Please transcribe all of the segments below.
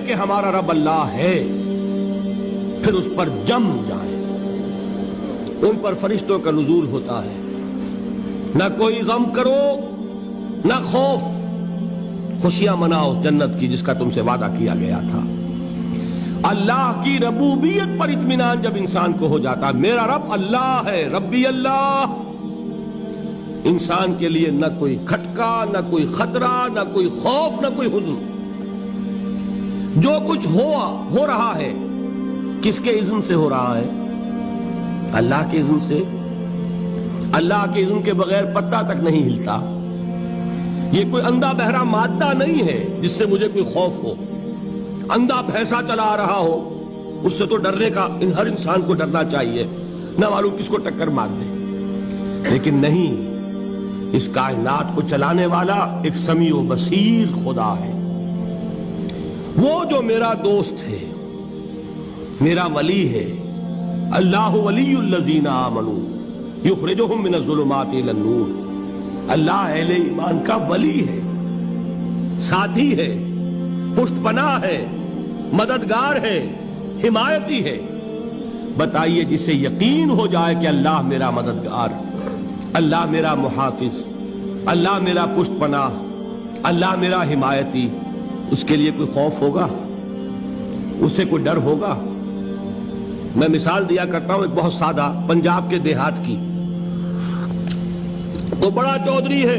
کہ ہمارا رب اللہ ہے پھر اس پر جم جائیں۔ ان پر فرشتوں کا نزول ہوتا ہے، نہ کوئی غم کرو نہ خوف، خوشیاں مناؤ جنت کی جس کا تم سے وعدہ کیا گیا تھا۔ اللہ کی ربوبیت پر اطمینان جب انسان کو ہو جاتا، میرا رب اللہ ہے، ربی اللہ، انسان کے لیے نہ کوئی کھٹکا، نہ کوئی خطرہ، نہ کوئی خوف، نہ کوئی حزن۔ جو کچھ ہو رہا ہے کس کے اذن سے ہو رہا ہے؟ اللہ کے اذن سے۔ اللہ کے اذن کے بغیر پتا تک نہیں ہلتا۔ یہ کوئی اندھا بہرا مادہ نہیں ہے جس سے مجھے کوئی خوف ہو۔ اندھا بھینسا چلا آ رہا ہو اس سے تو ڈرنے کا ہر انسان کو ڈرنا چاہیے، نہ معلوم کس کو ٹکر مار دے۔ لیکن نہیں، اس کائنات کو چلانے والا ایک سمیع و بصیر خدا ہے۔ وہ جو میرا دوست ہے، میرا ولی ہے۔ اللہ ولی الذین آمنوا یخرجہم من الظلمات الی النور۔ اللہ اہل ایمان کا ولی ہے، ساتھی ہے، پشت پناہ ہے، مددگار ہے، حمایتی ہے۔ بتائیے جسے یقین ہو جائے کہ اللہ میرا مددگار، اللہ میرا محافظ، اللہ میرا پشت پناہ، اللہ میرا حمایتی، اس کے لیے کوئی خوف ہوگا؟ اس سے کوئی ڈر ہوگا؟ میں مثال دیا کرتا ہوں ایک بہت سادہ پنجاب کے دیہات کی۔ وہ بڑا چودھری ہے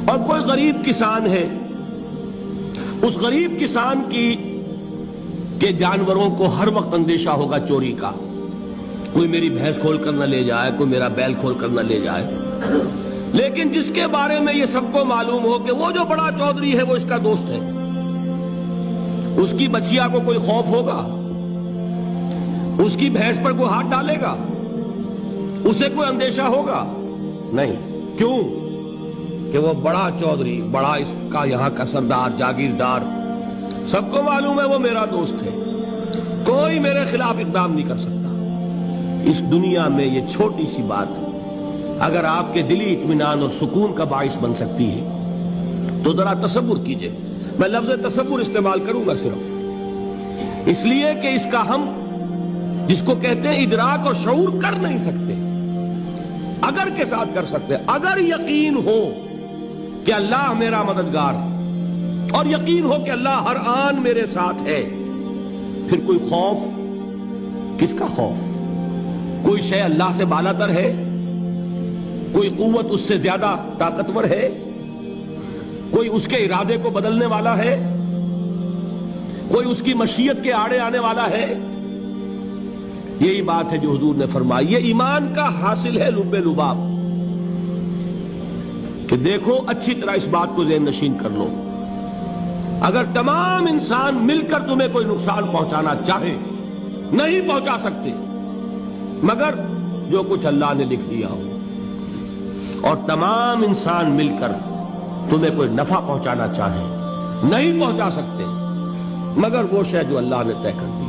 اور کوئی غریب کسان ہے۔ اس غریب کسان کے جانوروں کو ہر وقت اندیشہ ہوگا چوری کا، کوئی میری بھینس کھول کر نہ لے جائے، کوئی میرا بیل کھول کر نہ لے جائے۔ لیکن جس کے بارے میں یہ سب کو معلوم ہو کہ وہ جو بڑا چودھری ہے وہ اس کا دوست ہے، اس کی بچیا کو کوئی خوف ہوگا؟ اس کی بھینس پر کوئی ہاتھ ڈالے گا؟ اسے کوئی اندیشہ ہوگا؟ نہیں۔ کیوں؟ کہ وہ بڑا چودھری، بڑا اس کا یہاں کا سردار، جاگیردار، سب کو معلوم ہے وہ میرا دوست ہے، کوئی میرے خلاف اقدام نہیں کر سکتا۔ اس دنیا میں یہ چھوٹی سی بات اگر آپ کے دلی اطمینان اور سکون کا باعث بن سکتی ہے تو ذرا تصور کیجئے۔ میں لفظ تصور استعمال کروں گا صرف اس لیے کہ اس کا ہم جس کو کہتے ہیں ادراک اور شعور کر نہیں سکتے، اگر کے ساتھ کر سکتے۔ اگر یقین ہو کہ اللہ میرا مددگار اور یقین ہو کہ اللہ ہر آن میرے ساتھ ہے، پھر کوئی خوف؟ کس کا خوف؟ کوئی شے اللہ سے بالا تر ہے؟ کوئی قوت اس سے زیادہ طاقتور ہے؟ کوئی اس کے ارادے کو بدلنے والا ہے؟ کوئی اس کی مشیت کے آڑے آنے والا ہے؟ یہی بات ہے جو حضور نے فرمائی۔ یہ ایمان کا حاصل ہے لب لباب، کہ دیکھو اچھی طرح اس بات کو ذہن نشین کر لو، اگر تمام انسان مل کر تمہیں کوئی نقصان پہنچانا چاہے نہیں پہنچا سکتے، مگر جو کچھ اللہ نے لکھ دیا ہو، اور تمام انسان مل کر تمہیں کوئی نفع پہنچانا چاہے نہیں پہنچا سکتے، مگر وہ شے جو اللہ نے طے کر دی۔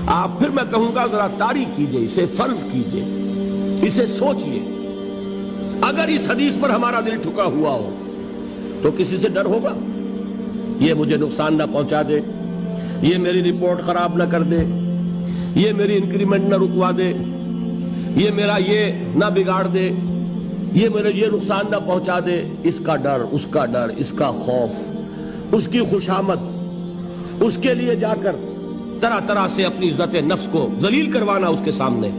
آپ پھر میں کہوں گا ذرا طاری کیجئے، اسے فرض کیجئے، اسے سوچئے۔ اگر اس حدیث پر ہمارا دل ٹھکا ہوا ہو تو کسی سے ڈر ہوگا؟ یہ مجھے نقصان نہ پہنچا دے، یہ میری رپورٹ خراب نہ کر دے، یہ میری انکریمنٹ نہ رکوا دے، یہ میرا یہ نہ بگاڑ دے، یہ میرے یہ نقصان نہ پہنچا دے۔ اس کا ڈر، اس کا ڈر، اس کا خوف، اس کی خوشامد، اس کے لیے جا کر طرح طرح سے اپنی عزت نفس کو ذلیل کروانا اس کے سامنے،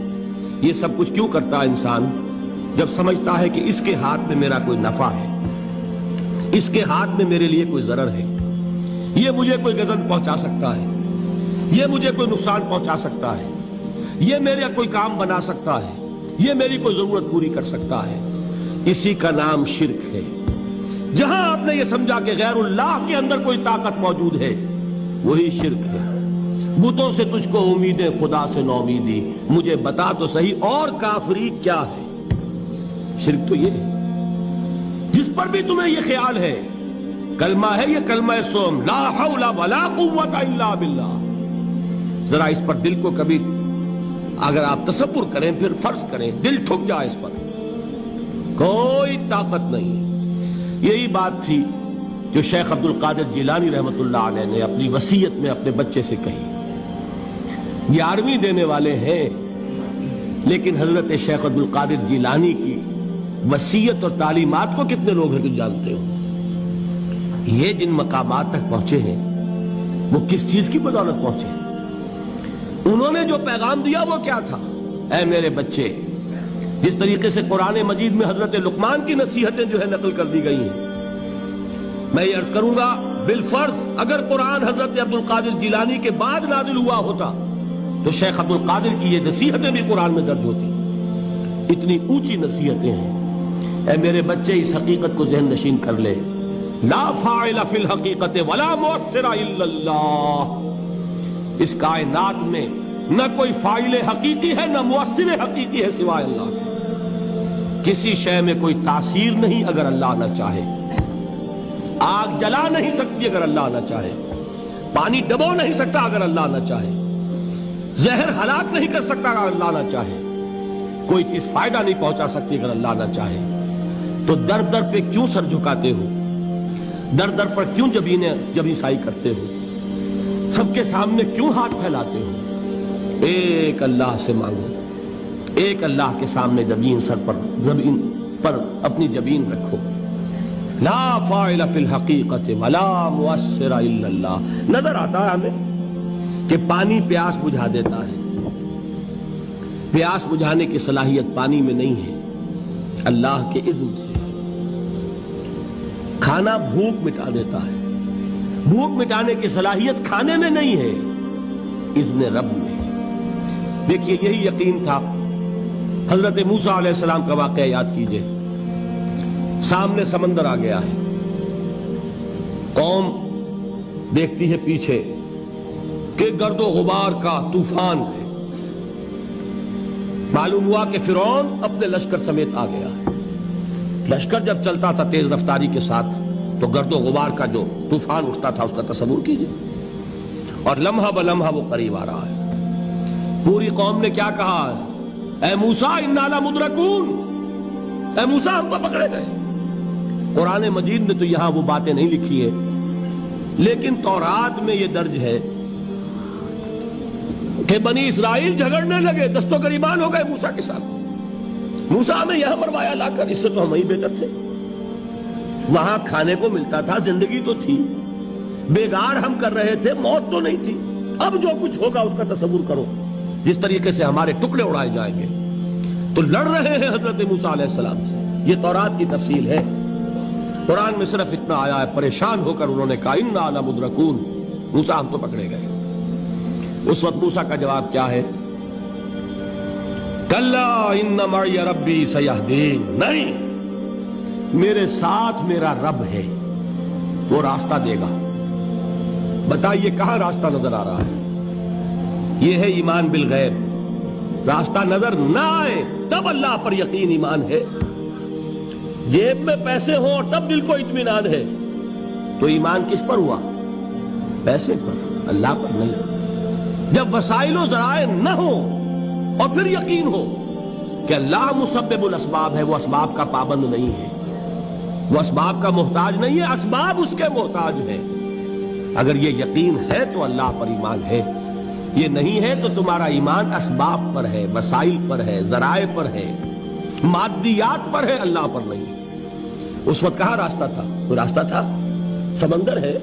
یہ سب کچھ کیوں کرتا ہے انسان؟ جب سمجھتا ہے کہ اس کے ہاتھ میں میرا کوئی نفع ہے، اس کے ہاتھ میں میرے لیے کوئی ضرر ہے، یہ مجھے کوئی غضب پہنچا سکتا ہے، یہ مجھے کوئی نقصان پہنچا سکتا ہے، یہ میرا کوئی کام بنا سکتا ہے، یہ میری کوئی ضرورت پوری کر سکتا ہے، اسی کا نام شرک ہے۔ جہاں آپ نے یہ سمجھا کہ غیر اللہ کے اندر کوئی طاقت موجود ہے، وہی شرک ہے۔ بتوں سے تجھ کو امیدیں، خدا سے نومیدی، مجھے بتا تو صحیح اور کافری کیا ہے؟ شرک تو یہ ہے جس پر بھی تمہیں یہ خیال ہے، کلمہ ہے یہ کلمہ سوم، لا حول ولا قوت الا باللہ، ذرا اس پر دل کو کبھی اگر آپ تصور کریں، پھر فرض کریں، دل ٹھک جائے اس پر، کوئی طاقت نہیں۔ یہی بات تھی جو شیخ عبد القادر جیلانی رحمۃ اللہ علیہ نے اپنی وصیت میں اپنے بچے سے کہی. 11ویں دینے والے ہیں، لیکن حضرت شیخ عبد القادر جیلانی کی وصیت اور تعلیمات کو کتنے لوگ ہیں جو جانتے ہو؟ یہ جن مقامات تک پہنچے ہیں وہ کس چیز کی بدولت پہنچے ہیں؟ انہوں نے جو پیغام دیا وہ کیا تھا؟ اے میرے بچے، جس طریقے سے قرآن مجید میں حضرت لقمان کی نصیحتیں جو ہے نقل کر دی گئی ہیں، میں یہ عرض کروں گا بالفرض اگر قرآن حضرت عبد القادر جیلانی کے بعد نازل ہوا ہوتا تو شیخ عبد القادر کی یہ نصیحتیں بھی قرآن میں درج ہوتی. اتنی اونچی نصیحتیں ہیں. اے میرے بچے، اس حقیقت کو ذہن نشین کر لے، لا فاعل فی الحقیقت ولا مؤثر الا اللہ. اس کائنات میں نہ کوئی فاعل حقیقی ہے نہ مؤثر حقیقی ہے سوائے اللہ کے. کسی شے میں کوئی تاثیر نہیں اگر اللہ نہ چاہے. آگ جلا نہیں سکتی اگر اللہ نہ چاہے. پانی ڈبو نہیں سکتا اگر اللہ نہ چاہے. زہر ہلاک نہیں کر سکتا اگر اللہ نہ چاہے. کوئی چیز فائدہ نہیں پہنچا سکتی اگر اللہ نہ چاہے. تو در در پہ کیوں سر جھکاتے ہو؟ در در پر کیوں جبیں سائی کرتے ہو؟ سب کے سامنے کیوں ہاتھ پھیلاتے ہو؟ ایک اللہ سے مانگو. ایک اللہ کے سامنے زمین پر اپنی جبین رکھو. لا فاعل فی الحقیقت ولا مؤثر الا اللہ. نظر آتا ہے ہمیں کہ پانی پیاس بجھا دیتا ہے. پیاس بجھانے کی صلاحیت پانی میں نہیں ہے، اللہ کے اذن سے. کھانا بھوک مٹا دیتا ہے، بھوک مٹانے کی صلاحیت کھانے میں نہیں ہے، اذن رب میں. دیکھیے یہی یقین تھا. حضرت موسیٰ علیہ السلام کا واقعہ یاد کیجئے. سامنے سمندر آ گیا ہے، قوم دیکھتی ہے پیچھے کہ گرد و غبار کا طوفان ہے. معلوم ہوا کہ فرعون اپنے لشکر سمیت آ گیا ہے. لشکر جب چلتا تھا تیز رفتاری کے ساتھ تو گرد و غبار کا جو طوفان اٹھتا تھا اس کا تصور کیجئے. اور لمحہ بلمحہ وہ قریب آ رہا ہے. پوری قوم نے کیا کہا ہے؟ اے موسیٰ انا لمدرکون. اے موسیٰ ہم کو پکڑے گئے. قرآن مجید نے تو یہاں وہ باتیں نہیں لکھی ہیں، لیکن تورات میں یہ درج ہے کہ بنی اسرائیل جھگڑنے لگے، دست و گریبان ہو گئے موسیٰ کے ساتھ. موسیٰ ہمیں یہاں مروایا لا کر، اس سے تو ہم ہی بہتر تھے. وہاں کھانے کو ملتا تھا، زندگی تو تھی، بیگار ہم کر رہے تھے، موت تو نہیں تھی. اب جو کچھ ہوگا اس کا تصور کرو، جس طریقے سے ہمارے ٹکڑے اڑائے جائیں گے. تو لڑ رہے ہیں حضرت موسیٰ علیہ السلام سے. یہ تورات کی تفصیل ہے. قرآن میں صرف اتنا آیا ہے، پریشان ہو کر انہوں نے کہا انا لمدرکون. موسیٰ ہم تو پکڑے گئے. اس وقت موسیٰ کا جواب کیا ہے؟ کلا ان معی ربی سیہدین. نہیں، میرے ساتھ میرا رب ہے، وہ راستہ دے گا. بتائیے کہاں راستہ نظر آ رہا ہے؟ یہ ہے ایمان بالغیب. راستہ نظر نہ آئے تب اللہ پر یقین ایمان ہے. جیب میں پیسے ہوں اور تب دل کو اطمینان ہے تو ایمان کس پر ہوا؟ پیسے پر، اللہ پر نہیں. جب وسائل و ذرائع نہ ہو اور پھر یقین ہو کہ اللہ مسبب الاسباب ہے، وہ اسباب کا پابند نہیں ہے، وہ اسباب کا محتاج نہیں ہے، اسباب اس کے محتاج ہے. اگر یہ یقین ہے تو اللہ پر ایمان ہے. یہ نہیں ہے تو تمہارا ایمان اسباب پر ہے، وسائل پر ہے، ذرائع پر ہے، مادیات پر ہے، اللہ پر نہیں. اس وقت کہاں راستہ تھا؟ کوئی راستہ تھا؟ سمندر ہے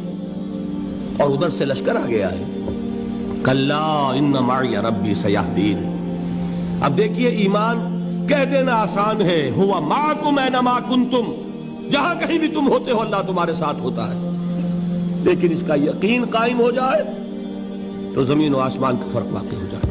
اور ادھر سے لشکر آ گیا ہے. کلا ان معی ربی سیہدین. اب دیکھیے ایمان کہہ دینا آسان ہے، ہوا معکم اینما کنتم. جہاں کہیں بھی تم ہوتے ہو اللہ تمہارے ساتھ ہوتا ہے. لیکن اس کا یقین قائم ہو جائے تو زمین و آسمان کا فرق واقع ہو جائے.